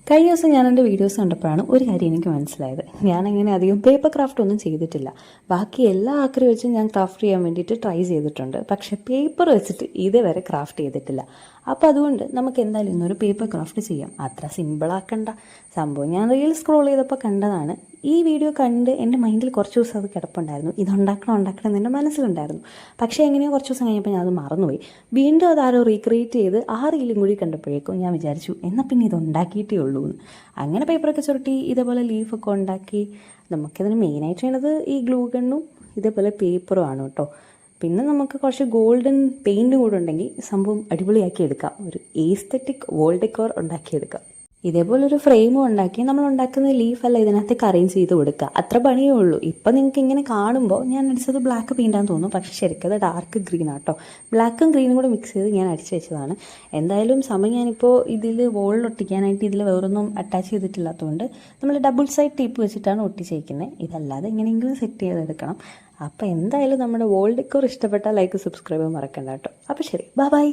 കഴിഞ്ഞ ദിവസം ഞാൻ എൻ്റെ വീഡിയോസ് കണ്ടപ്പോഴാണ് ഒരു കാര്യം എനിക്ക് മനസ്സിലായത്. ഞാനങ്ങനെ അധികം പേപ്പർ ക്രാഫ്റ്റ് ഒന്നും ചെയ്തിട്ടില്ല. ബാക്കി എല്ലാ ആക്രി വെച്ചും ഞാൻ ക്രാഫ്റ്റ് ചെയ്യാൻ വേണ്ടിയിട്ട് ട്രൈ ചെയ്തിട്ടുണ്ട്. പക്ഷേ പേപ്പർ വെച്ചിട്ട് ഇതേവരെ ക്രാഫ്റ്റ് ചെയ്തിട്ടില്ല. അപ്പോൾ അതുകൊണ്ട് നമുക്ക് എന്തായാലും ഇന്നൊരു പേപ്പർ ക്രാഫ്റ്റ് ചെയ്യാം. അത്ര സിമ്പിളാക്കണ്ട സംഭവം. ഞാൻ റീൽ സ്ക്രോൾ ചെയ്തപ്പോൾ കണ്ടതാണ്. ഈ വീഡിയോ കണ്ട് എൻ്റെ മൈൻഡിൽ കുറച്ച് ദിവസം അത് കിടപ്പുണ്ടായിരുന്നു. ഇതുണ്ടാക്കണം എന്ന് എൻ്റെ മനസ്സിലുണ്ടായിരുന്നു. പക്ഷേ എങ്ങനെയോ കുറച്ച് ദിവസം കഴിഞ്ഞപ്പോൾ ഞാൻ അത് മറന്നുപോയി. വീണ്ടും അതാരോ റീക്രിയേറ്റ് ചെയ്ത് ആ റീലും കൂടി കണ്ടപ്പോഴേക്കും ഞാൻ വിചാരിച്ചു എന്നാൽ പിന്നെ ഇത് ഉണ്ടാക്കിയിട്ടേ ഉള്ളൂ എന്ന്. അങ്ങനെ പേപ്പറൊക്കെ ചുരുട്ടി ഇതേപോലെ ലീഫൊക്കെ ഉണ്ടാക്കി. നമുക്കിതിന് മെയിനായിട്ട് വേണ്ടത് ഈ ഗ്ലൂ ഗണ്ണും ഇതേപോലെ പേപ്പറും ആണ് കേട്ടോ. പിന്നെ നമുക്ക് കുറച്ച് ഗോൾഡൻ പെയിൻറ്റും കൂടെ ഉണ്ടെങ്കിൽ സംഭവം അടിപൊളിയാക്കി എടുക്കാം. ഒരു എസ്തെറ്റിക് വോൾ ഡെക്കോർ ഉണ്ടാക്കിയെടുക്കാം. ഇതേപോലെ ഒരു ഫ്രെയിമും ഉണ്ടാക്കി നമ്മൾ ഉണ്ടാക്കുന്ന ലീഫല്ല ഇതിനകത്തേക്ക് അറേഞ്ച് ചെയ്ത് കൊടുക്കുക. അത്ര പണിയേ ഉള്ളൂ. ഇപ്പം നിങ്ങൾക്ക് ഇങ്ങനെ കാണുമ്പോൾ ഞാൻ അടിച്ചത് ബ്ലാക്ക് പെയിൻ്റാന്ന് തോന്നുന്നു, പക്ഷേ ശരിക്കും അത് ഡാർക്ക് ഗ്രീൻ ആട്ടോ. ബ്ലാക്കും ഗ്രീനും കൂടെ മിക്സ് ചെയ്ത് ഞാൻ അടിച്ച് വെച്ചതാണ്. എന്തായാലും സമയം ഞാനിപ്പോൾ ഇതിൽ വോളിൽ ഒട്ടിക്കാനായിട്ട് ഇതിൽ വേറൊന്നും അറ്റാച്ച് ചെയ്തിട്ടില്ലാത്തതുകൊണ്ട് നമ്മൾ ഡബിൾ സൈഡ് ടേപ്പ് വെച്ചിട്ടാണ് ഒട്ടിച്ചേക്കുന്നത്. ഇതല്ലാതെ എങ്ങനെയെങ്കിലും സെറ്റ് ചെയ്തെടുക്കണം. അപ്പോൾ എന്തായാലും നമ്മുടെ വോൾ ഡെക്കോർ ഇഷ്ടപ്പെട്ടാൽ ലൈക്ക് സബ്സ്ക്രൈബ് മറക്കണ്ട കേട്ടോ. അപ്പോൾ ശരി, ബൈ.